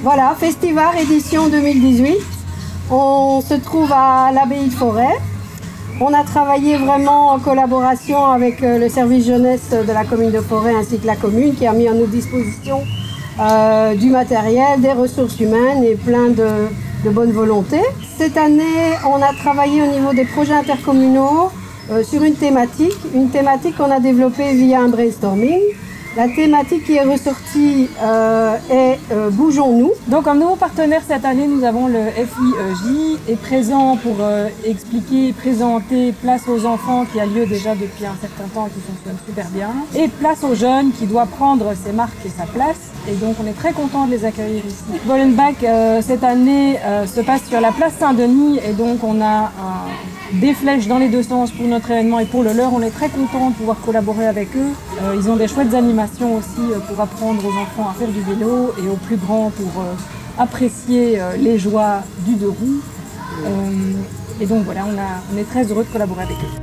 Voilà, Festival édition 2018. On se trouve à l'abbaye de Forêt. On a travaillé vraiment en collaboration avec le service jeunesse de la commune de Forêt ainsi que la commune qui a mis à nos dispositions du matériel, des ressources humaines et plein de bonne volonté. Cette année, on a travaillé au niveau des projets intercommunaux sur une thématique qu'on a développée via un brainstorming. La thématique qui est ressortie est Bougeons-nous. Donc comme nouveau partenaire cette année, nous avons le FIJ est présent pour expliquer et présenter Place aux enfants qui a lieu déjà depuis un certain temps et qui fonctionne super bien. Et Place aux jeunes qui doit prendre ses marques et sa place. Et donc on est très content de les accueillir ici. Volenbach cette année se passe sur la place Saint-Denis et donc on a des flèches dans les deux sens pour notre événement et pour le leur. On est très content de pouvoir collaborer avec eux. Ils ont des chouettes animations aussi pour apprendre aux enfants à faire du vélo et aux plus grands pour apprécier les joies du deux roues. Et donc voilà, on est très heureux de collaborer avec eux.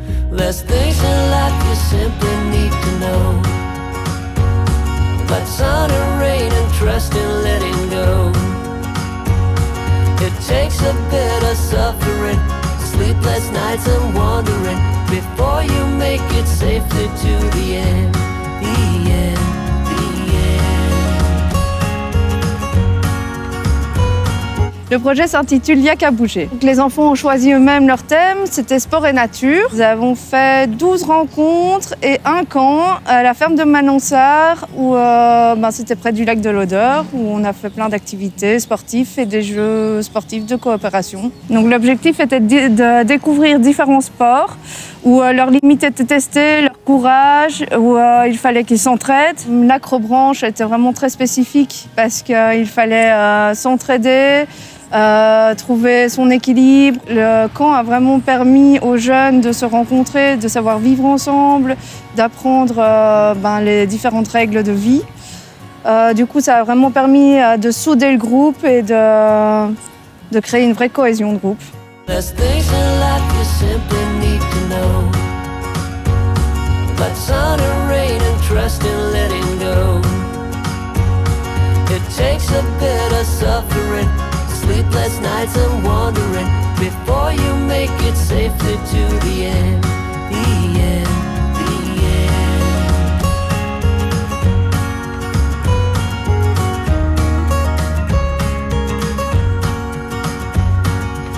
But sun and rain and trust in letting go. It takes a bit of suffering, sleepless nights and wandering before you make it safely to the end, the end, the end. Le projet s'intitule Y'a qu'à bouger. Donc, les enfants ont choisi eux-mêmes leur thème, c'était sport et nature. Nous avons fait 12 rencontres et un camp à la ferme de Manonsard où c'était près du lac de l'Odeur où on a fait plein d'activités sportives et des jeux sportifs de coopération. Donc l'objectif était de découvrir différents sports où leur limite était de tester leur courage, où il fallait qu'ils s'entraident. L'acrobranche était vraiment très spécifique parce qu'il fallait s'entraider, trouver son équilibre. Le camp a vraiment permis aux jeunes de se rencontrer, de savoir vivre ensemble, d'apprendre les différentes règles de vie. Du coup, ça a vraiment permis de souder le groupe et de créer une vraie cohésion de groupe. Sleepless nights and wandering before you make it safely to the end, the end, the end.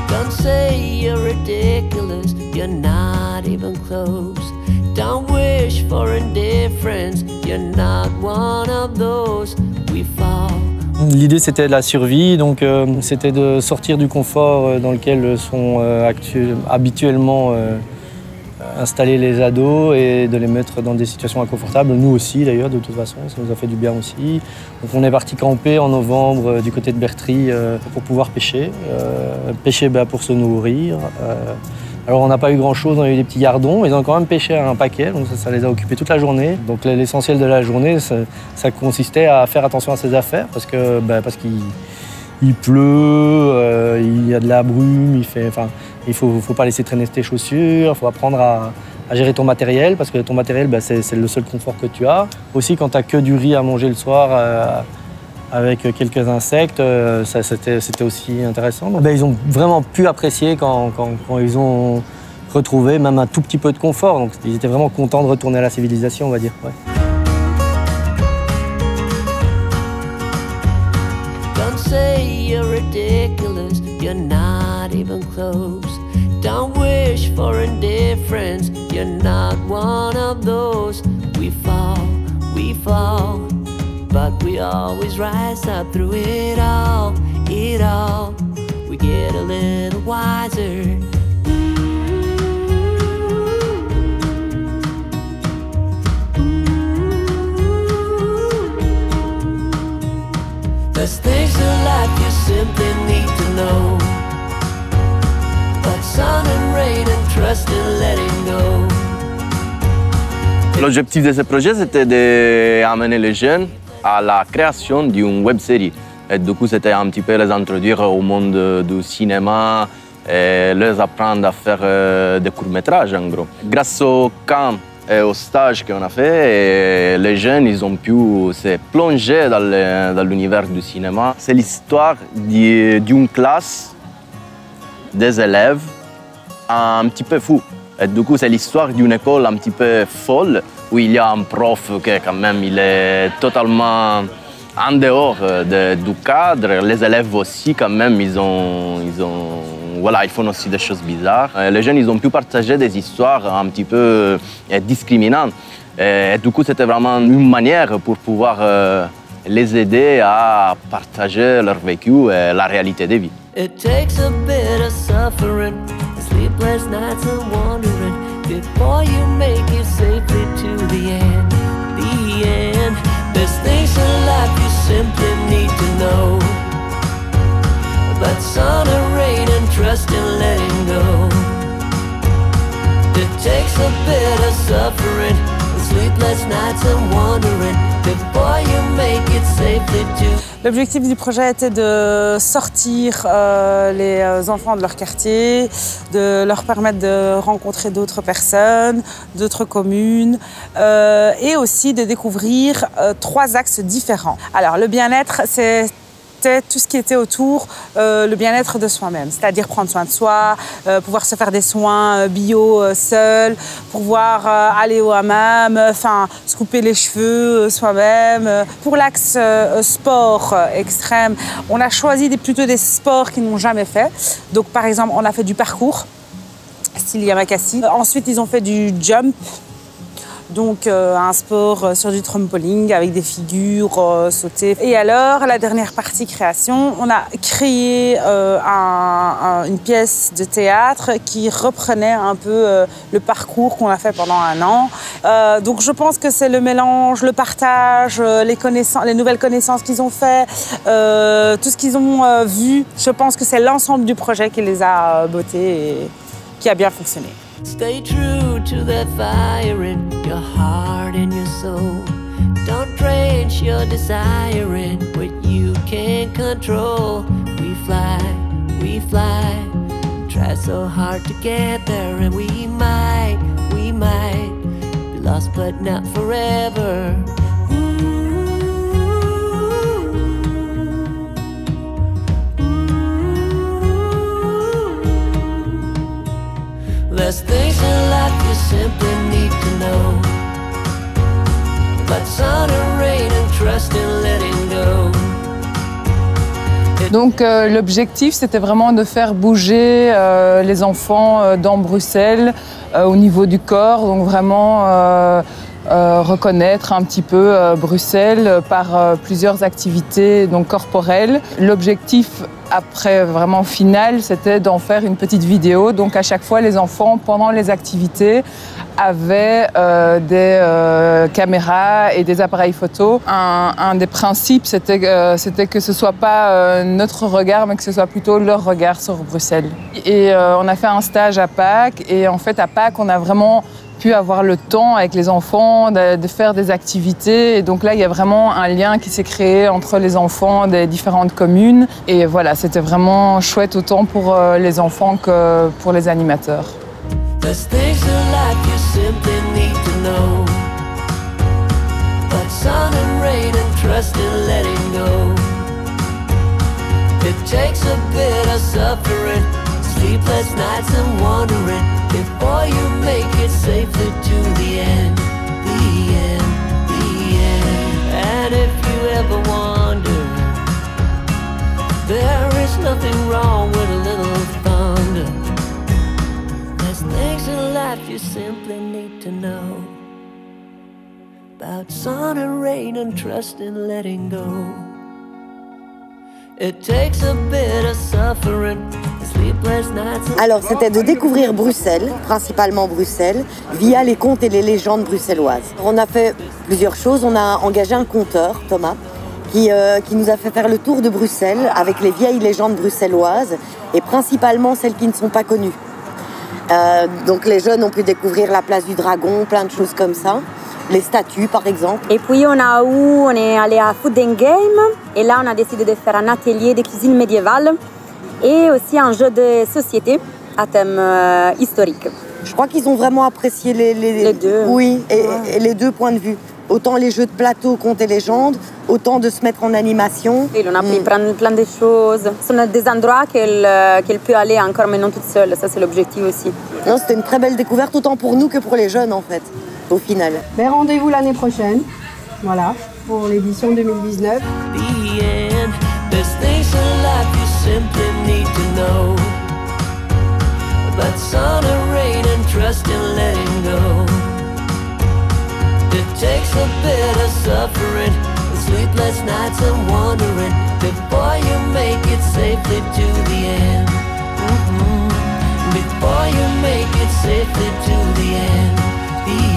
Don't say you're ridiculous, you're not even close. Don't wish for indifference, you're not one of those. We fall. L'idée c'était de la survie, donc c'était de sortir du confort dans lequel sont habituellement installés les ados et de les mettre dans des situations inconfortables. Nous aussi d'ailleurs, de toute façon, ça nous a fait du bien aussi. Donc on est parti camper en novembre du côté de Bertry pour pouvoir pêcher. Pêcher pour se nourrir. Alors on n'a pas eu grand chose, on a eu des petits gardons, ils ont quand même pêché un paquet, donc ça les a occupés toute la journée. Donc l'essentiel de la journée, ça consistait à faire attention à ses affaires parce qu'il pleut, il y a de la brume, il faut pas laisser traîner tes chaussures, il faut apprendre à gérer ton matériel parce que ton matériel c'est le seul confort que tu as. Aussi quand tu n'as que du riz à manger le soir, avec quelques insectes, c'était aussi intéressant. Donc, ils ont vraiment pu apprécier quand ils ont retrouvé même un tout petit peu de confort. Donc, ils étaient vraiment contents de retourner à la civilisation, on va dire. Ouais. Don't say you're ridiculous, you're not even close. Don't wish for indifference, you're not one of those. We fall. But we always rise up through it all. We get a little wiser. There's things in life you simply need to know. But sun and rain and trust in letting go. L'objectif de ce projet, c'était d'amener les jeunes à la création d'une web-série. Et du coup, c'était un petit peu les introduire au monde du cinéma et les apprendre à faire des courts-métrages, en gros. Grâce au camp et au stage qu'on a fait, et les jeunes ils ont pu se plonger dans l'univers du cinéma. C'est l'histoire d'une classe, des élèves un petit peu fous. Et du coup, c'est l'histoire d'une école un petit peu folle, où il y a un prof qui quand même il est totalement en dehors du cadre. Les élèves aussi quand même, voilà, ils font aussi des choses bizarres. Les jeunes ils ont pu partager des histoires un petit peu discriminantes. Et du coup, c'était vraiment une manière pour pouvoir les aider à partager leur vécu et la réalité des vies. It takes a bit of suffering, sleepless nights and wandering, before you make it safely to the end, the end. There's things in life you simply need to know, but sun and rain and trust and letting go. It takes a bit of suffering, sleepless nights and wandering, before you make it safely to. L'objectif du projet était de sortir les enfants de leur quartier, de leur permettre de rencontrer d'autres personnes, d'autres communes et aussi de découvrir 3 axes différents. Alors le bien-être, c'était tout ce qui était autour le bien-être de soi-même, c'est-à-dire prendre soin de soi, pouvoir se faire des soins bio seul, pouvoir aller au hammam, se couper les cheveux soi-même. Pour l'axe sport extrême, on a choisi plutôt des sports qu'ils n'ont jamais fait. Donc par exemple, on a fait du parcours, style Yamakasi. Ensuite, ils ont fait du jump. Donc un sport sur du trampoline avec des figures sautées. Et alors, la dernière partie création, on a créé une pièce de théâtre qui reprenait un peu le parcours qu'on a fait pendant 1 an. Donc je pense que c'est le mélange, le partage, les nouvelles connaissances qu'ils ont fait, tout ce qu'ils ont vu. Je pense que c'est l'ensemble du projet qui les a bottés et qui a bien fonctionné. Stay true to that fire in your heart and your soul. Don't drench your desire in what you can't control. We fly, try so hard to get there, and we might be lost but not forever. There's things in life you simply need to know, but sun and rain and trust and letting go. Donc l'objectif, c'était vraiment de faire bouger les enfants dans Bruxelles au niveau du corps, donc vraiment reconnaître un petit peu Bruxelles par plusieurs activités donc corporelles. L'objectif après vraiment final, c'était d'en faire une petite vidéo. Donc à chaque fois, les enfants, pendant les activités, avaient des caméras et des appareils photo. Un des principes, c'était que ce soit pas notre regard, mais que ce soit plutôt leur regard sur Bruxelles. Et on a fait un stage à Pâques. Et en fait, à Pâques, on a vraiment pu avoir le temps avec les enfants de faire des activités. Et donc là, il y a vraiment un lien qui s'est créé entre les enfants des différentes communes. Et voilà, c'était vraiment chouette autant pour les enfants que pour les animateurs. There's things in life you simply need to know, but sun and rain and trust and letting go. It takes a bit of suffering, sleepless nights and wandering, before you make it safely to the end, the end, the end. And if you ever wonder, there is nothing wrong with a little thunder. There's things in life you simply need to know, about sun and rain and trust and letting go. It takes a bit of suffering. Alors, c'était de découvrir Bruxelles, principalement Bruxelles, via les contes et les légendes bruxelloises. On a fait plusieurs choses. On a engagé un conteur, Thomas, qui nous a fait faire le tour de Bruxelles avec les vieilles légendes bruxelloises et principalement celles qui ne sont pas connues. Donc, les jeunes ont pu découvrir la place du Dragon, plein de choses comme ça. Les statues, par exemple. Et puis, on est allé à Food and Game et là, on a décidé de faire un atelier de cuisine médiévale et aussi un jeu de société à thème historique. Je crois qu'ils ont vraiment apprécié les deux. Oui, et les deux points de vue. Autant les jeux de plateau, contes et légendes, autant de se mettre en animation. Et on a appris plein de choses. Ce sont des endroits qu'elle peut aller encore, mais non toute seule. Ça, c'est l'objectif aussi. Non, c'était une très belle découverte, autant pour nous que pour les jeunes, en fait, au final. Ben, rendez-vous l'année prochaine, voilà, pour l'édition 2019. But sun or rain and trust in letting go. It takes a bit of suffering, sleepless nights and wandering before you make it safely to the end. Before you make it safely to the end.